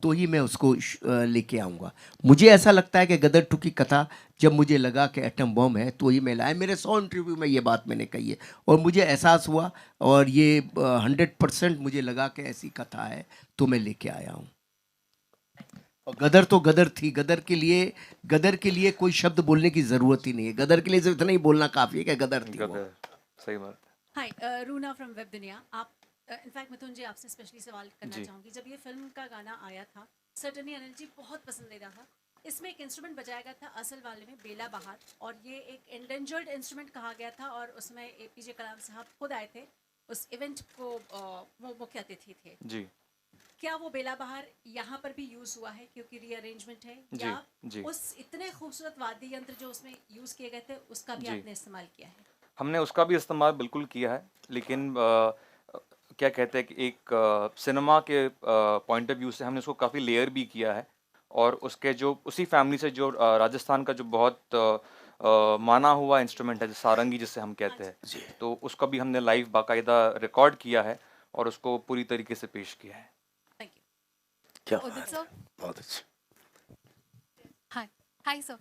तो ही मैं उसको लेके आऊँगा। मुझे ऐसा लगता है कि गदर 2 की कथा जब मुझे लगा कि एटम बम है तो ही मैं लाया। मेरे 100 इंटरव्यू में ये बात मैंने कही है और मुझे एहसास हुआ और ये 100% मुझे लगा कि ऐसी कथा है तो मैं लेके आया हूँ। और गदर तो गदर थी, गदर के लिए कोई शब्द बोलने की ज़रूरत ही नहीं है। गदर के लिए सिर्फ इतना ही बोलना काफ़ी है कि गदर थी वो। सही बात। हाय, रूना फ्रॉम वेब दुनिया। आप इनफैक्ट मिथुन जी आपसे स्पेशली सवाल करना जी। चाहूँगी। जब ये फिल्म का गाना आया था, सर्टनली अनिल जी बहुत पसंदीदा था। इसमें एक इंस्ट्रूमेंट बजाया गया था असल वाले में, बेला बहार, और ये एक एंडेंजर्ड इंस्ट्रूमेंट कहा गया था और उसमें एपीजे कलाम साहब खुद आए थे उस इवेंट को, वो मुख्य अतिथि थे। जी। क्या वो बेला बहार यहाँ पर भी यूज़ हुआ है क्योंकि रीअरेंजमेंट है, जी। या जी। उस इतने खूबसूरत वाद्य यंत्र जो उसमें यूज़ किए गए थे उसका भी जी। आपने इस्तेमाल किया है? हमने उसका भी इस्तेमाल बिल्कुल किया है, लेकिन क्या कहते हैं कि एक सिनेमा के पॉइंट ऑफ व्यू से हमने उसको काफ़ी लेयर भी किया है। और उसके जो उसी फैमिली से जो राजस्थान का जो बहुत माना हुआ इंस्ट्रूमेंट है, जो सारंगी जिसे हम हाँ कहते जी। हैं, तो उसका भी हमने लाइव बाकायदा रिकॉर्ड किया है और उसको पूरी तरीके से पेश किया है। Thank you. क्या उदित बात है, सर। बहुत अच्छा। हाय। हाय सर,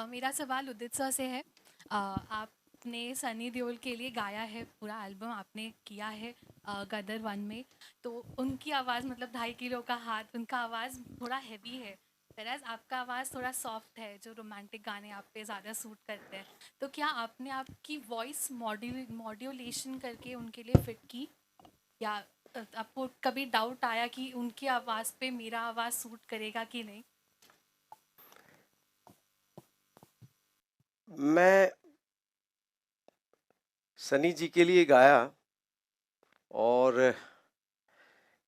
मेरा सवाल उदित सर से है। आपने सनी देओल के लिए गाया है, पूरा एल्बम आपने किया है गदर 1 में। तो उनकी आवाज़ मतलब 2.5 किलो का हाथ, उनका आवाज़ थोड़ा हैवी है, whereas आपका आवाज़ थोड़ा सॉफ्ट है, जो रोमांटिक गाने आप पे ज़्यादा सूट करते हैं। तो क्या आपने आपकी वॉइस मॉड्यूलेशन करके उनके लिए फिट की, या आपको कभी डाउट आया कि उनकी आवाज़ पे मेरा आवाज़ सूट करेगा कि नहीं? मैं सनी जी के लिए गाया और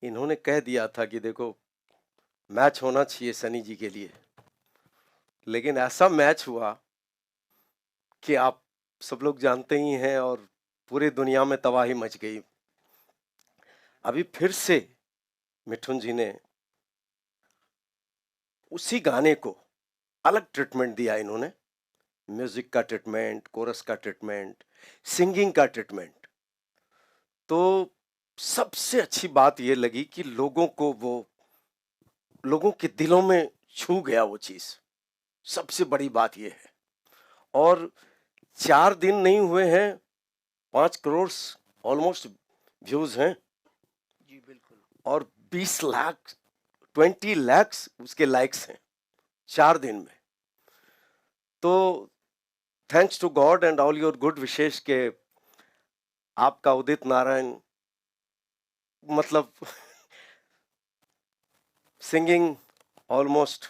इन्होंने कह दिया था कि देखो मैच होना चाहिए सनी जी के लिए, लेकिन ऐसा मैच हुआ कि आप सब लोग जानते ही हैं और पूरी दुनिया में तबाही मच गई। अभी फिर से मिठुन जी ने उसी गाने को अलग ट्रीटमेंट दिया इन्होंने, म्यूजिक का ट्रीटमेंट, कोरस का ट्रीटमेंट, सिंगिंग का ट्रीटमेंट। तो सबसे अच्छी बात ये लगी कि लोगों के दिलों में छू गया वो चीज। सबसे बड़ी बात ये है। और 4 दिन नहीं हुए हैं, 5 करोड़ ऑलमोस्ट व्यूज हैं जी बिल्कुल। और 20 लाख 20 लाख उसके लाइक्स हैं 4 दिन में। तो thanks to God and all your good wishes के आपका उदित नारायण मतलब सिंगिंग ऑलमोस्ट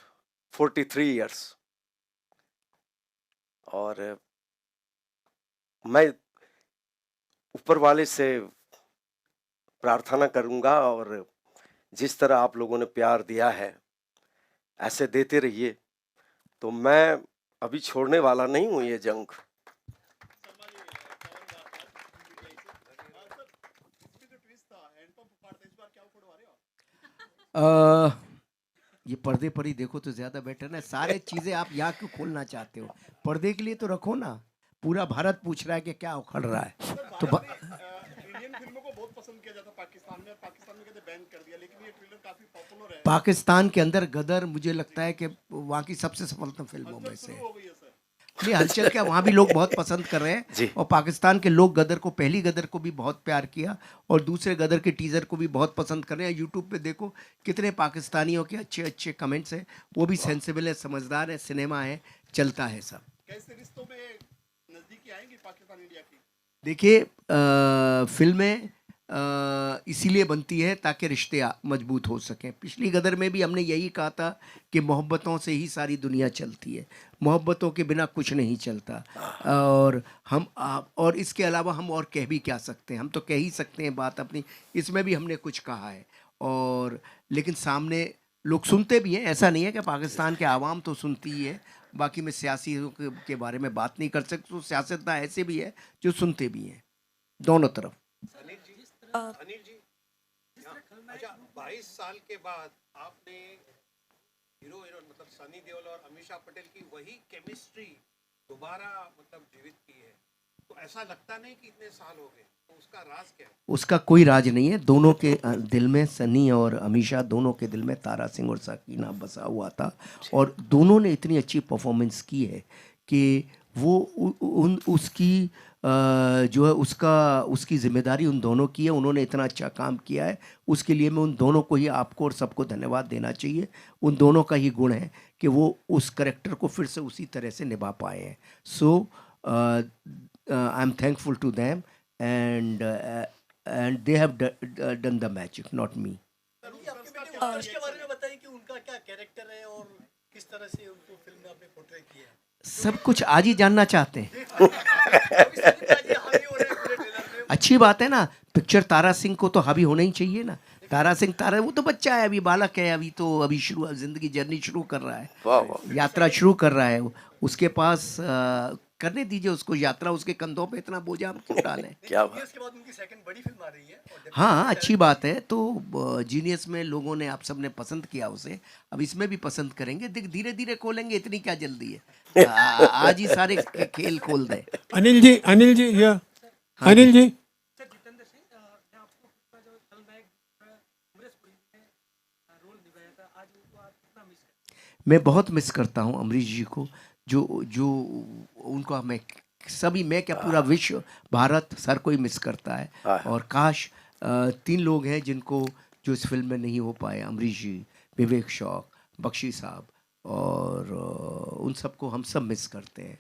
43 इयर्स। और मैं ऊपर वाले से प्रार्थना करूंगा और जिस तरह आप लोगों ने प्यार दिया है ऐसे देते रहिए। तो मैं अभी छोड़ने वाला नहीं हूं ये जंग। ये पर्दे पर ही देखो तो ज्यादा बेटर है। सारे चीजें आप यहाँ क्यों खोलना चाहते हो? पर्दे के लिए तो रखो ना। पूरा भारत पूछ रहा है कि क्या उखड़ रहा है। तो इंडियन फिल्मों को बहुत पसंद किया जाता पाकिस्तान में, और पाकिस्तान में कहते बैन कर दिया, लेकिन ये ट्रेलर काफी पॉपुलर है। पाकिस्तान के अंदर गदर मुझे लगता है कि वहाँ की सबसे सफलतम फिल्मों में से शुरू है। हो गई है सर। नहीं, हलचल क्या, वहाँ भी लोग बहुत पसंद कर रहे हैं। जी। और पाकिस्तान के लोग गदर को, पहली गदर को भी बहुत प्यार किया और दूसरे गदर के टीजर को भी बहुत पसंद कर रहे हैं। यूट्यूब पे देखो कितने पाकिस्तानियों के अच्छे अच्छे कमेंट्स हैं। वो भी सेंसिबल है, समझदार है, सिनेमा है, चलता है सब। कैसे रिश्तों में नजदीकी आएंगी पाकिस्तान इंडिया की? देखिए, फिल्में इसीलिए बनती है ताकि रिश्ते मजबूत हो सकें। पिछली गदर में भी हमने यही कहा था कि मोहब्बतों से ही सारी दुनिया चलती है, मोहब्बतों के बिना कुछ नहीं चलता। और और इसके अलावा हम और कह भी क्या सकते हैं? हम तो कह ही सकते हैं बात अपनी। इसमें भी हमने कुछ कहा है और लेकिन सामने लोग सुनते भी हैं। ऐसा नहीं है कि पाकिस्तान के आवाम तो सुनती ही है। बाकी मैं सियासियों के बारे में बात नहीं कर सकता। तो सियासतदान ऐसे भी है जो सुनते भी हैं, दोनों तरफ। अनिल जी, अच्छा 22 साल के बाद आपने हीरो हीरोइन मतलब सनी देओल और अमीषा पटेल की वही केमिस्ट्री दोबारा मतलब जीवित की है। तो ऐसा लगता नहीं कि इतने साल हो गए, तो उसका राज क्या है? उसका कोई राज नहीं है। दोनों के दिल में, सनी और अमीषा दोनों के दिल में तारा सिंह और साकीना बसा हुआ था, और दोनों ने इतनी अच्छी परफॉर्मेंस की है कि वो उसकी जो है उसकी जिम्मेदारी उन दोनों की है। उन्होंने इतना अच्छा काम किया है, उसके लिए मैं उन दोनों को ही, आपको और सबको धन्यवाद देना चाहिए। उन दोनों का ही गुण है कि वो उस करेक्टर को फिर से उसी तरह से निभा पाए हैं। So I am thankful to them and they have done the magic, not me. उसके बारे में बताइए कि उनका क्या कैरेक्टर है और किस तरह से उनको फिल्म में आपने पोर्ट्रे किया है। सब कुछ आज ही जानना चाहते हैं? अच्छी बात है ना, पिक्चर तारा सिंह को तो हावी होना ही चाहिए ना। तारा सिंह, वो तो बच्चा है, अभी बालक है, अभी शुरू जिंदगी जर्नी शुरू कर रहा है, वाह वाह, यात्रा शुरू कर रहा है। उसके पास करने दीजिए उसको यात्रा, उसके कंधों पे इतना बोझा हम क्यों डालें? क्या बात। इसके बाद उनकी सेकंड बड़ी फिल्म आ रही है और हाँ, अच्छी बात है। तो जीनियस में लोगों ने, आप सब ने पसंद किया उसे, अब इसमें भी पसंद करेंगे। धीरे धीरे खोलेंगे, इतनी क्या जल्दी है। आज ही सारे खेल खोल दे। अनिल जी हियर, अनिल जी मैं बहुत मिस करता हूँ अमरीश जी को, जो उनको मैं क्या, पूरा विश्व, भारत, हर कोई मिस करता है। और काश 3 लोग हैं जो इस फिल्म में नहीं हो पाए, अमरीश जी, विवेक शौक, बख्शी साहब, और उन सबको हम सब मिस करते हैं।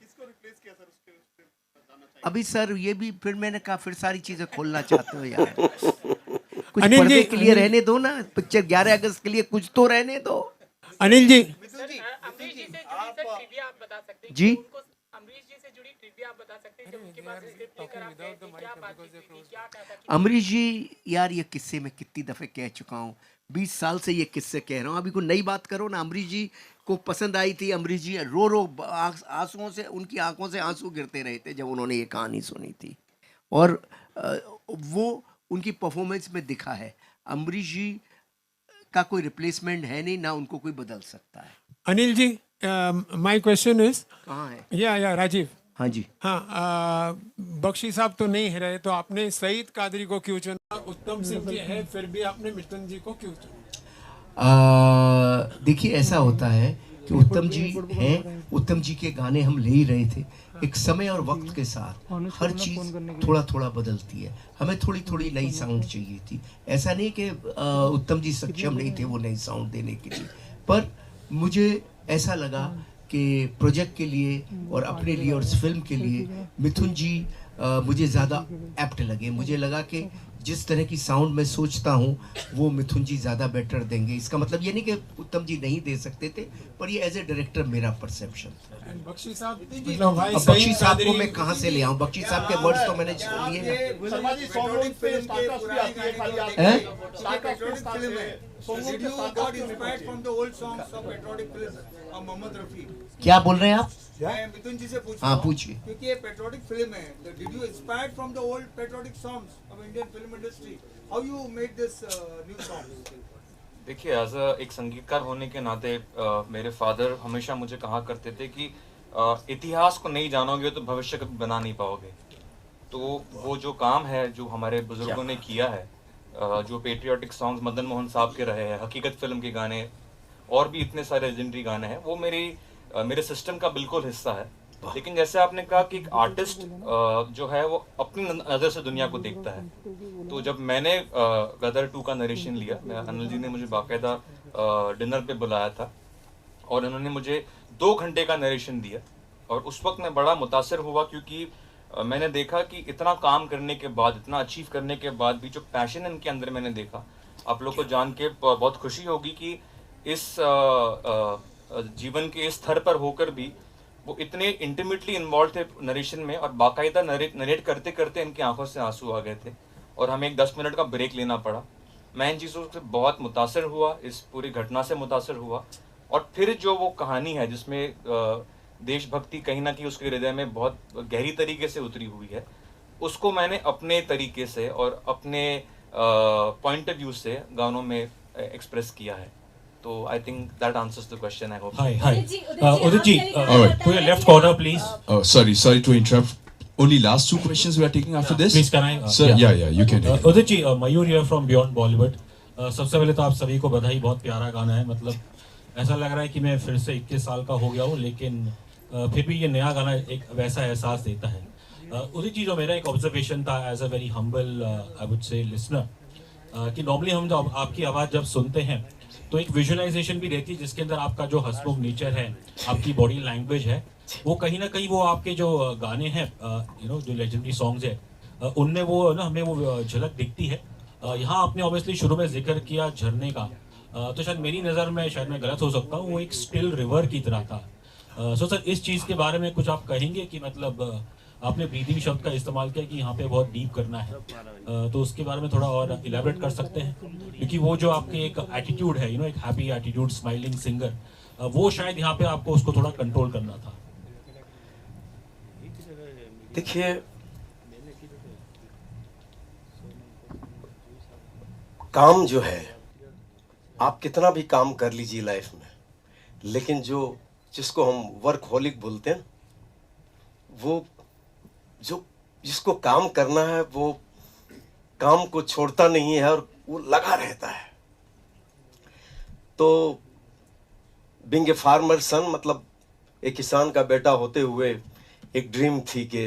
अभी सर ये भी फिर मैंने कहा, फिर सारी चीजें खोलना चाहते हो यार? कुछ अनिल पर्दे जी, के लिए रहने दो ना, पिक्चर 11 अगस्त के लिए कुछ तो रहने दो। अनिल जी अमरीश जी से जुड़ी सर ट्रिविया आप बता सकते हैं जी? उनको, अमरीश जी से जुड़ी ट्रिविया आप बता सकते हैं जब उनके पास स्क्रिप्ट लेकर आप गए थे, क्या बातचीत हुई थी, क्या कहा था कि अमरीश जी यार, ये किस्से मैं कितनी दफ़े कह चुका हूँ, 20 साल से ये किस्से कह रहा हूँ। अभी कोई नई बात करो ना। अमरीश जी को पसंद आई थी, अमरीश जी रो आंसुओं से, उनकी आंखों से आंसू गिरते रहे थे जब उन्होंने ये कहानी सुनी थी, और वो उनकी परफॉर्मेंस में दिखा है। अमरीश जी का कोई रिप्लेसमेंट है नहीं, ना उनको कोई बदल सकता है। Anil ji my question is, कहाँ है? या राजीव, हाँ जी। हाँ, बख्शी साहब तो नहीं है रहे, तो आपने सईद कादरी को क्यों चुना? उत्तम सिंह जी है, फिर भी आपने मिथुन जी को क्यों चुना? देखिए, ऐसा होता है कि उत्तम जी हैं, उत्तम जी के गाने हम ले ही रहे थे। एक समय और वक्त के साथ हर चीज़ थोड़ा थोड़ा बदलती है। हमें थोड़ी थोड़ी नई साउंड चाहिए थी। ऐसा नहीं कि उत्तम जी सक्षम नहीं थे वो नई साउंड देने के लिए, पर मुझे ऐसा लगा कि प्रोजेक्ट के लिए और अपने लिए और इस फिल्म के लिए मिथुन जी मुझे ज़्यादा एप्ट लगे। मुझे लगा कि जिस तरह की साउंड मैं सोचता हूँ वो मिथुन जी ज़्यादा बेटर देंगे। इसका मतलब ये नहीं कि उत्तम जी नहीं दे सकते थे, पर ये एज ए डायरेक्टर मेरा परसेप्शन था। बख्शी साहब, मतलब भाई अब बख्शी सईद साहब को कादरी, मैं कहाँ से ले आऊँ? बख्शी साहब के वर्ड्स तो मैंने लिए ना। क्या बोल रहे हैं आप? मिथुन जी से पूछ हाँ, पूछिए। क्योंकि ये पेट्रियोटिक फिल्म है, did you inspired from the old patriotic songs of Indian film industry? How you made this new songs? देखिए, एज एक संगीतकार होने के नाते मेरे फादर हमेशा मुझे कहा करते थे कि इतिहास को नहीं जानोगे तो भविष्य कभी बना नहीं पाओगे। तो वो जो काम है जो हमारे बुजुर्गों ने किया है, जो पेट्रियोटिक सॉन्ग्स मदन मोहन साहब के रहे हैं, हकीकत फिल्म के गाने और भी इतने सारे लेजेंडरी गाने हैं, वो मेरे सिस्टम का बिल्कुल हिस्सा है। लेकिन जैसे आपने कहा कि एक आर्टिस्ट जो है वो अपनी नज़र से दुनिया को देखता है, तो जब मैंने गदर 2 का नरेशन लिया, अनिल जी ने मुझे बाकायदा डिनर पे बुलाया था और उन्होंने मुझे 2 घंटे का नरेशन दिया, और उस वक्त मैं बड़ा मुतासिर हुआ क्योंकि मैंने देखा कि इतना काम करने के बाद, इतना अचीव करने के बाद भी जो पैशन इनके अंदर मैंने देखा, आप लोग को जान के बहुत खुशी होगी कि इस जीवन के इस स्तर पर होकर भी वो इतने इंटीमेटली इन्वॉल्व थे नरेशन में, और बाकायदा नरेट करते करते इनकी आंखों से आंसू आ गए थे और हमें एक 10 मिनट का ब्रेक लेना पड़ा। मैं इन चीज़ों से बहुत मुतासर हुआ, इस पूरी घटना से मुतासर हुआ, और फिर जो वो कहानी है जिसमें देशभक्ति कहीं ना कहीं उसके हृदय में बहुत गहरी तरीके से उतरी हुई है, उसको मैंने अपने तरीके से और अपने पॉइंट ऑफ व्यू से गानों में एक्सप्रेस किया है। तो I think that answers the question. I hope. Hi. Udit ji, to your left corner, please. Sorry to interrupt. Only last 2 questions we are taking after this. Please, can I? Sir, yeah, you can take it. Udit ji, Mayur here from Beyond Bollywood. सबसे पहले तो आप सभी को बधाई, बहुत प्यारा गाना है, मतलब ऐसा लग रहा है कि मैं फिर से 21 साल का हो गया हूँ, लेकिन फिर भी ये नया गाना एक वैसा एहसास देता है। उदित जी, जो मेरा एक ऑब्जर्वेशन था as a very humble I would say listener, कि नॉर्मली हम जब आपकी आवाज़ जब सुनते हैं तो एक विजुअलाइजेशन भी रहती है जिसके अंदर आपका जो हंसमुख नेचर है, आपकी बॉडी लैंग्वेज है, वो कहीं ना कहीं वो आपके जो गाने हैं जो लेजेंडरी सॉन्ग्स है उनमें वो ना हमें वो झलक दिखती है। यहाँ आपने ऑब्वियसली शुरू में जिक्र किया झरने का, तो शायद मेरी नज़र में, शायद मैं गलत हो सकता हूँ, वो एक स्टिल रिवर की तरह था। सो सर, इस चीज़ के बारे में कुछ आप कहेंगे कि मतलब आपने ब्रीदिंग शब्द का इस्तेमाल किया कि यहाँ पे बहुत डीप करना है, तो उसके बारे में थोड़ा और इलेबरेट कर सकते हैं, क्योंकि वो जो आपके एक एटीट्यूड है, एक हैप्पी एटीट्यूड, स्माइलिंग सिंगर, वो शायद यहाँ पे आपको उसको थोड़ा कंट्रोल करना था। देखिए, काम जो है, आप कितना भी काम कर लीजिए लाइफ में, लेकिन जिसको हम वर्कहोलिक बोलते हैं, वो जिसको काम करना है वो काम को छोड़ता नहीं है और वो लगा रहता है। तो बीइंग ए फार्मर सन, मतलब एक किसान का बेटा होते हुए एक ड्रीम थी कि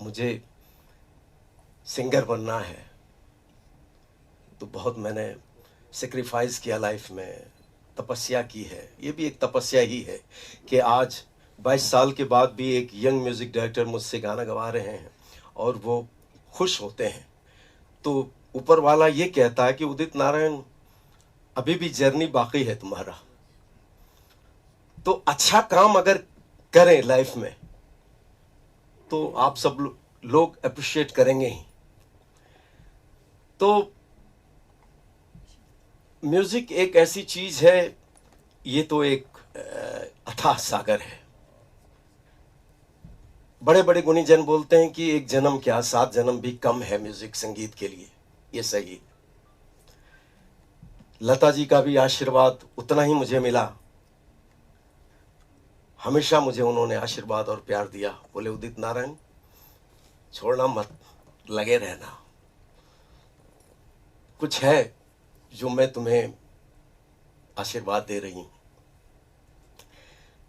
मुझे सिंगर बनना है, तो बहुत मैंने सेक्रीफाइस किया लाइफ में, तपस्या की है। ये भी एक तपस्या ही है कि आज 22 साल के बाद भी एक यंग म्यूज़िक डायरेक्टर मुझसे गाना गवा रहे हैं और वो खुश होते हैं, तो ऊपर वाला ये कहता है कि उदित नारायण, अभी भी जर्नी बाकी है तुम्हारा, तो अच्छा काम अगर करें लाइफ में तो आप सब लोग अप्रिशिएट करेंगे ही। तो म्यूजिक एक ऐसी चीज है, ये तो एक अथाह सागर है। बड़े बड़े गुणीजन बोलते हैं कि एक जन्म क्या 7 जन्म भी कम है म्यूजिक संगीत के लिए, ये सही। लता जी का भी आशीर्वाद उतना ही मुझे मिला, हमेशा मुझे उन्होंने आशीर्वाद और प्यार दिया, बोले उदित नारायण छोड़ना मत, लगे रहना, कुछ है जो मैं तुम्हें आशीर्वाद दे रही हूं।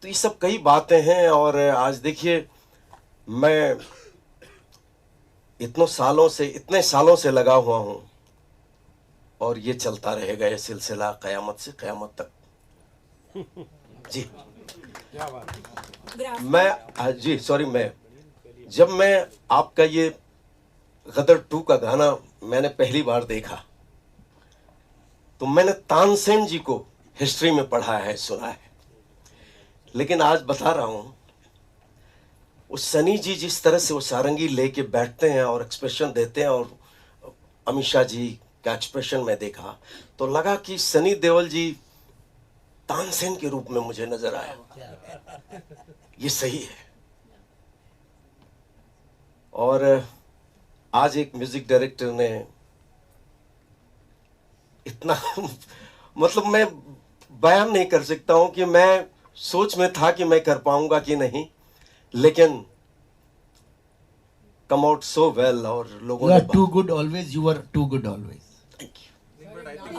तो ये सब कई बातें हैं। और आज देखिए, मैं इतने सालों से लगा हुआ हूं और ये चलता रहेगा, ये सिलसिला क़यामत से क़यामत तक। जी मैं जब मैं आपका ये गदर 2 का गाना मैंने पहली बार देखा, तो मैंने तानसेन जी को हिस्ट्री में पढ़ा है, सुना है, लेकिन आज बता रहा हूं, उस सनी जी जिस तरह से वो सारंगी लेके बैठते हैं और एक्सप्रेशन देते हैं, और अमीषा जी का एक्सप्रेशन में देखा तो लगा कि सनी देओल जी तानसेन के रूप में मुझे नजर आया। ये सही है। और आज एक म्यूजिक डायरेक्टर ने इतना मतलब मैं बयान नहीं कर सकता हूं कि मैं सोच में था कि मैं कर पाऊंगा कि नहीं, लेकिन कम आउट सो वेल। और लोगों ने too good always, you are too good always.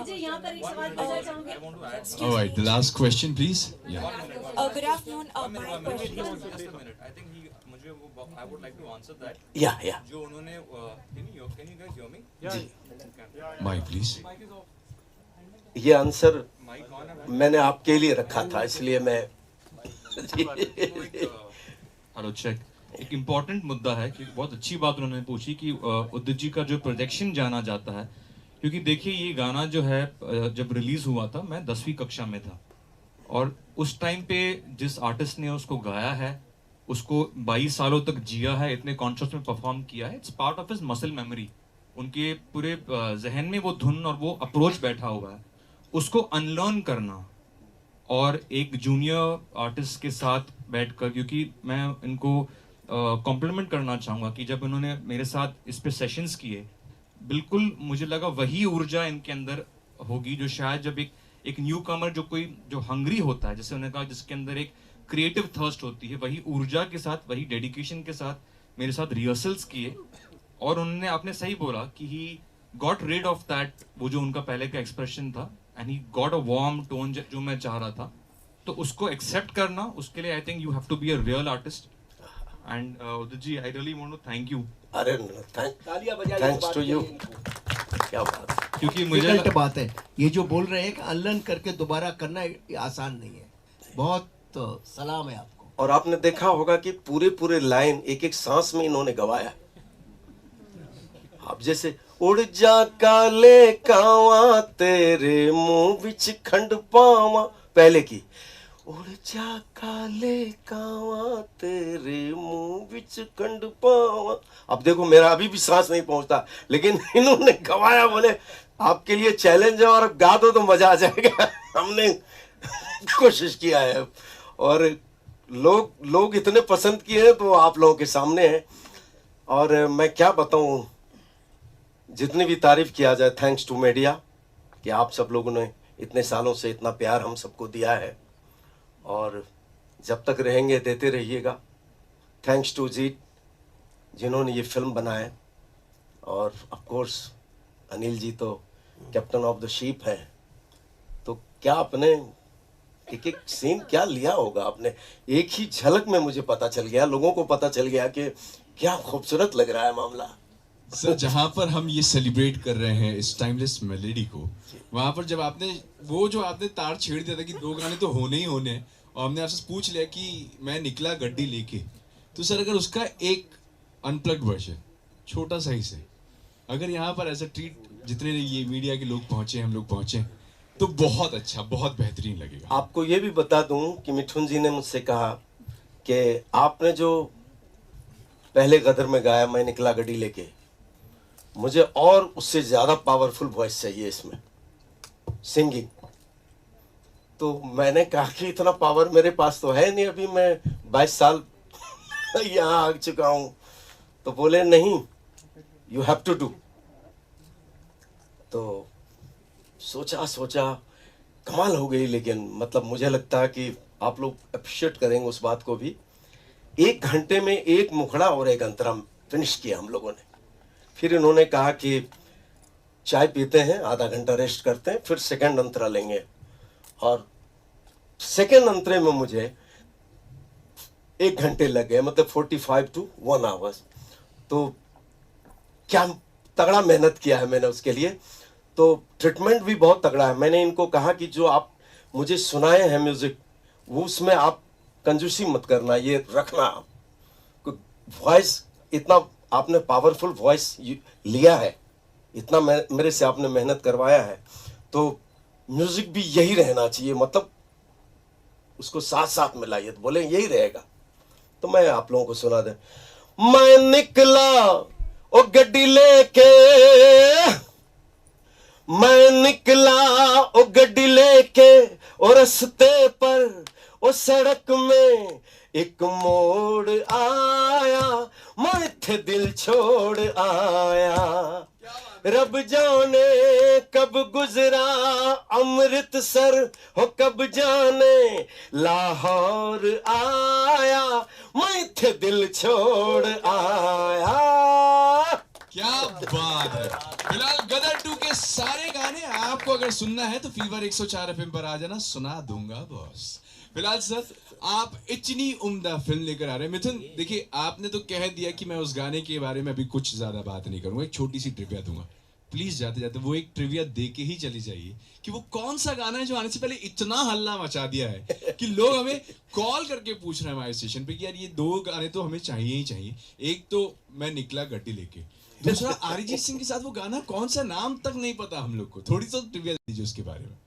यहाँ पर एक सवाल पूछना चाहूंगी। All right, the last question, please. Yeah. Good afternoon. My question. I think I would like to answer that. Yeah. जो उन्होंने can you guys hear me? Yeah. Mike, please. ये answer मैंने आपके लिए रखा था, इसलिए मैं हेलो चेक। एक इम्पॉर्टेंट मुद्दा है कि बहुत अच्छी बात उन्होंने पूछी कि उदित जी का जो प्रोजेक्शन जाना जाता है, क्योंकि देखिए ये गाना जो है जब रिलीज हुआ था मैं 10वीं कक्षा में था, और उस टाइम पे जिस आर्टिस्ट ने उसको गाया है, उसको 22 सालों तक जिया है, इतने कॉन्सर्ट्स में परफॉर्म किया है, it's part of his muscle memory. उनके पूरे जहन में वो धुन और वो अप्रोच बैठा हुआ है, उसको अनलर्न करना और एक जूनियर आर्टिस्ट के साथ बैठकर, क्योंकि मैं इनको कॉम्प्लीमेंट करना चाहूँगा कि जब उन्होंने मेरे साथ इस पे सेशंस किए, बिल्कुल मुझे लगा वही ऊर्जा इनके अंदर होगी जो शायद जब एक न्यू कमर जो हंग्री होता है, जैसे उन्होंने कहा, जिसके अंदर एक क्रिएटिव थर्स्ट होती है, वही ऊर्जा के साथ, वही डेडिकेशन के साथ मेरे साथ रिहर्सल्स किए, और उन्होंने आपने सही बोला कि he got rid of that, वो जो उनका पहले का एक्सप्रेशन था, and he got a warm tone जो मैं चाह रहा था। तो उसको एक्सेप्ट करना, उसके लिए I think you have to be a real artist. And Udit ji, I really want to thank you. अरे थैंक्स टू यू। क्या बात है। क्योंकि डिफिकल्ट बात है ये जो बोल रहे हैं कि अनलर्न करके दोबारा करना आसान नहीं है। बहुत सलाम है आपको। और आपने देखा होगा कि पूरे लाइन एक एक सांस में इन्होंने गवाया। आप जैसे उड़ जा काले कावा तेरे मुंह बिच खंड पावा, पहले की उड़ जा काले कावा तेरे मुंह बिच खंड पावा। अब देखो मेरा अभी भी सांस नहीं पहुंचता, लेकिन इन्होंने गवाया। बोले आपके लिए चैलेंज है और गा दो तो मजा आ जाएगा। हमने कोशिश किया है और लोग इतने पसंद किए हैं तो आप लोगों के सामने है। और मैं क्या बताऊं, जितनी भी तारीफ किया जाए, थैंक्स टू मीडिया कि आप सब लोगों ने इतने सालों से इतना प्यार हम सबको दिया है और जब तक रहेंगे देते रहिएगा। थैंक्स टू जीत जिन्होंने ये फिल्म बनाए, और ऑफ कोर्स अनिल जी तो कैप्टन ऑफ द शिप है। तो क्या आपने एक एक सीन क्या लिया होगा आपने, एक ही झलक में मुझे पता चल गया, लोगों को पता चल गया कि क्या खूबसूरत लग रहा है मामला। सर, जहाँ पर हम ये सेलिब्रेट कर रहे हैं इस टाइमलेस मेलेडी को, वहाँ पर जब आपने वो जो आपने तार छेड़ दिया था कि 2 गाने तो होने ही होने हैं, और हमने आपसे पूछ लिया कि मैं निकला गड्डी लेके, तो सर अगर उसका एक अनप्लग्ड वर्जन छोटा सा ही से अगर यहाँ पर ऐसा ट्रीट, जितने ये मीडिया के लोग पहुंचे, हम लोग पहुंचे, तो बहुत अच्छा, बहुत बेहतरीन लगेगा। आपको ये भी बता दूं कि मिठुन जी ने मुझसे कहा कि आपने जो पहले गदर में गाया मैं निकला गड्डी लेके, मुझे और उससे ज्यादा पावरफुल वॉइस चाहिए इसमें सिंगिंग। तो मैंने कहा कि इतना पावर मेरे पास तो है नहीं, अभी मैं 22 साल यहाँ आ चुका हूं। तो बोले नहीं, यू हैव टू डू। तो सोचा कमाल हो गई। लेकिन मतलब मुझे लगता है कि आप लोग अप्रिशिएट करेंगे उस बात को भी। 1 घंटे में 1 मुखड़ा और 1 अंतरा फिनिश किया हम लोगों ने। फिर इन्होंने कहा कि चाय पीते हैं, आधा घंटा रेस्ट करते हैं, फिर सेकंड अंतरा लेंगे। और सेकंड अंतरे में मुझे 1 घंटे लग गए, मतलब 45 to 1 आवर्स। तो क्या तगड़ा मेहनत किया है मैंने उसके लिए। तो ट्रीटमेंट भी बहुत तगड़ा है। मैंने इनको कहा कि जो आप मुझे सुनाए हैं म्यूजिक, वो उसमें आप कंजूसी मत करना, ये रखना। वॉइस इतना आपने पावरफुल वॉइस लिया है, इतना मेरे से आपने मेहनत करवाया है, तो म्यूजिक भी यही रहना चाहिए, मतलब उसको साथ साथ मिलाइए। तो बोले यही रहेगा। तो मैं आप लोगों को सुना दे। मैं निकला ओ गड्डी लेके, मैं निकला ओ गड्डी लेके, और रस्ते पर ओ सड़क में एक मोड़ आया, मैं इत्थे दिल छोड़ आया। रब जाने कब गुजरा अमृतसर, हो कब जाने लाहौर आया, मैं इत्थे दिल छोड़ आया। क्या बात है। फिलहाल गदर 2 के सारे गाने आपको अगर सुनना है तो फीवर 104 FM पर आ जाना, सुना दूंगा बॉस। फिलहाल सर, आप इतनी उम्दा फिल्म लेकर आ रहे हैं। मिथुन देखिए, आपने तो कह दिया कि मैं उस गाने के बारे में अभी कुछ ज्यादा बात नहीं करूंगा, एक छोटी सी ट्रिविया दूंगा। प्लीज जाते जाते वो एक ट्रिविया दे के ही चली जाइए कि वो कौन सा गाना है जो आने से पहले इतना हल्ला मचा दिया है कि लोग हमें कॉल करके पूछ रहे हैं हमारे स्टेशन पे कि यार ये 2 गाने तो हमें चाहिए ही चाहिए। एक तो मैं निकला गड्डी लेके, दूसरा अरिजीत सिंह के साथ वो गाना कौन सा, नाम तक नहीं पता हम लोग को। थोड़ी सी ट्रिविया दीजिए उसके बारे में।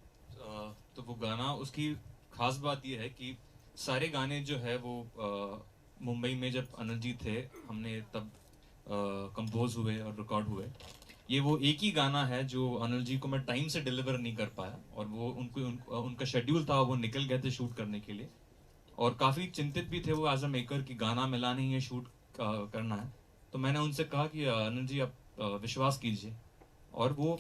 तो वो गाना, उसकी खास बात ये है कि सारे गाने जो है वो मुंबई में जब अनिल जी थे, हमने तब कंपोज हुए और रिकॉर्ड हुए। ये वो एक ही गाना है जो अनिल जी को मैं टाइम से डिलीवर नहीं कर पाया, और वो उनका शेड्यूल था, वो निकल गए थे शूट करने के लिए, और काफ़ी चिंतित भी थे वो एज अ मेकर कि गाना मिला नहीं है, शूट करना है। तो मैंने उनसे कहा कि अनिल जी आप विश्वास कीजिए, और वो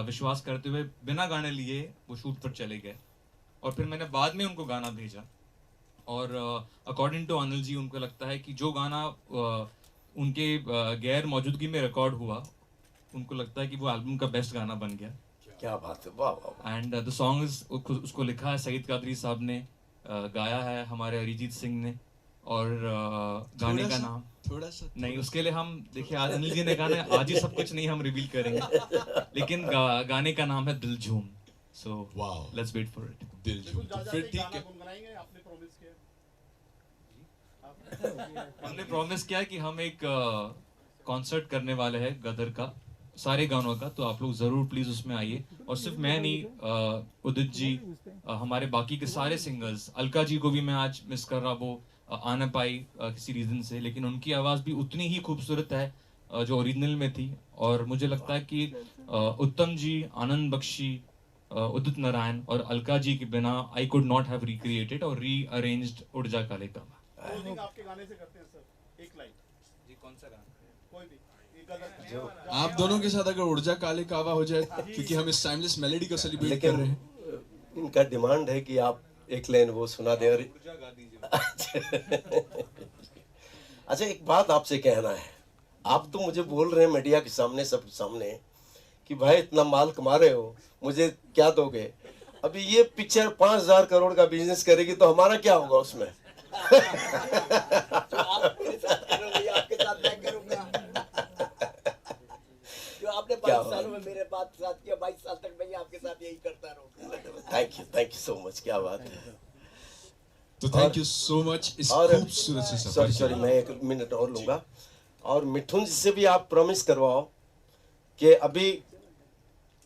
विश्वास करते हुए बिना गाने लिए वो शूट पर चले गए। और फिर मैंने बाद में उनको गाना भेजा, और अकॉर्डिंग टू अनिल जी उनको लगता है कि जो गाना उनके गैर मौजूदगी में रिकॉर्ड हुआ, उनको लगता है कि वो एल्बम का बेस्ट गाना बन गया। क्या बात है, वाह वाह। एंड द सॉन्ग इज, उसको लिखा है सईद कादरी साहब ने, गाया है हमारे अरिजीत सिंह ने, और गाने का नाम थोड़ा सा नहीं, उसके लिए हम देखिए आज अनिल जी ने कहा ना आज ही सब कुछ नहीं हम रिवील करेंगे, लेकिन गाने का नाम है Dil Jhoom. So wow, let's wait for it. Dil Jhoom, तो फिर ठीक है। आपने प्रॉमिस किया, हमने प्रॉमिस किया कि हम एक कॉन्सर्ट करने वाले हैं गदर का, सारे गानों का, तो आप लोग जरूर प्लीज उसमें आइए। और सिर्फ मैं नहीं, उदित जी, हमारे बाकी के सारे सिंगर्स, अलका जी को भी मैं आज मिस कर रहा, वो आ ना पाई किसी रीजन से, लेकिन उनकी आवाज भी उतनी ही खूबसूरत है जो ओरिजिनल में थी। और मुझे लगता है कि उत्तम जी, आनंद बख्शी, उदित नारायण और अलका जी के बिना I could not have recreated और रीअरेंज्ड उड़जा काले कावा। क्लोजिंग आपके गाने से करते हैं सर, एक लाइन जी। कौन सा गाना? कोई भी, एक गदर। आप दोनों के साथ अगर उड़जा काले कावा हो जाए, क्योंकि हम इस टाइमलेस मेलोडी को सेलिब्रेट कर रहे हैं। इनका डिमांड है कि आप एक लाइन वो सुना दे। और अच्छा, एक बात आपसे कहना है, आप तो मुझे बोल रहे हैं मीडिया के सामने, सब सामने, कि भाई इतना माल कमा रहे हो, मुझे क्या दोगे? अभी ये पिक्चर 5,000 करोड़ का बिजनेस करेगी तो हमारा क्या होगा उसमें? जो आप मेरे साथ करोगे, आपके साथ मैं करूंगा। जो आपने 22 सालों में मेरे साथ किया, 22 साल तक मैं आपके साथ यही करता रहूंगा। थैंक यू सो मच, क्या बात है। तो थैंक यू सो मच इस खूबसूरत से सफर। सॉरी, मैं 1 मिनट और लूंगा। और मिठुन जी से भी आप प्रॉमिस करवाओ कि अभी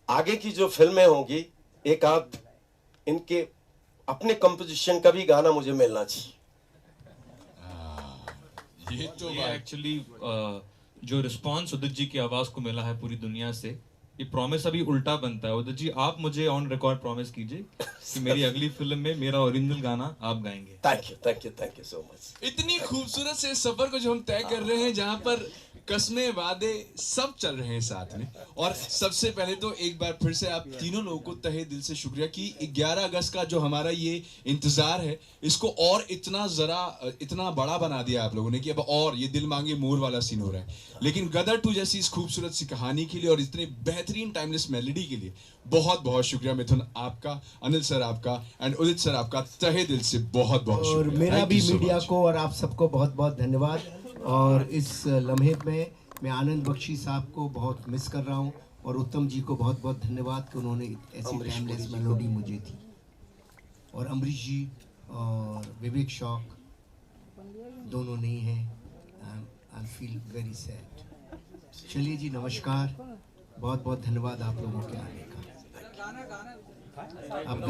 आगे की जो फिल्में होंगी, एक आध इनके अपने कंपोजिशन का भी गाना मुझे मिलना चाहिए। ये तो एक्चुअली जो रिस्पांस उदित जी की आवाज को मिला है पूरी दुनिया से, ये प्रॉमिस अभी उल्टा बनता है। उदित जी, आप मुझे ऑन रिकॉर्ड प्रॉमिस कीजिए कि मेरी अगली फिल्म में मेरा ओरिजिनल गाना आप गाएंगे। Thank you so much. इतनी खूबसूरत से सफर को जो हम तय कर रहे हैं, जहां पर कस्में, वादे सब चल रहे हैं साथ में। और सबसे पहले तो एक बार फिर से आप तीनों लोगों को तहे दिल से शुक्रिया कि 11 अगस्त का जो हमारा ये इंतजार है, इसको और इतना बड़ा बना दिया आप लोगों ने कि अब और ये दिल मांगे मोर वाला सीन हो रहा है। लेकिन गदर 2 जैसी इस खूबसूरत सी कहानी के लिए और इतने बेहतरीन टाइमलेस मेलोडी के लिए बहुत बहुत शुक्रिया मिथुन आपका, अनिल सर आपका, एंड उदित सर आपका तहे दिल से बहुत बहुत और शुक्रिया। मेरा Thank भी you so मीडिया much. को और आप सबको बहुत बहुत धन्यवाद। और इस लम्हे में मैं आनंद बख्शी साहब को बहुत मिस कर रहा हूँ, और उत्तम जी को बहुत बहुत धन्यवाद कि उन्होंने ऐसी टाइमलेस मेलोडी मुझे दी। और अमरीश जी और विवेक शौक दोनों नहीं हैं। I feel very sad. चलिए जी, नमस्कार, बहुत बहुत धन्यवाद आप लोगों के आने का। अब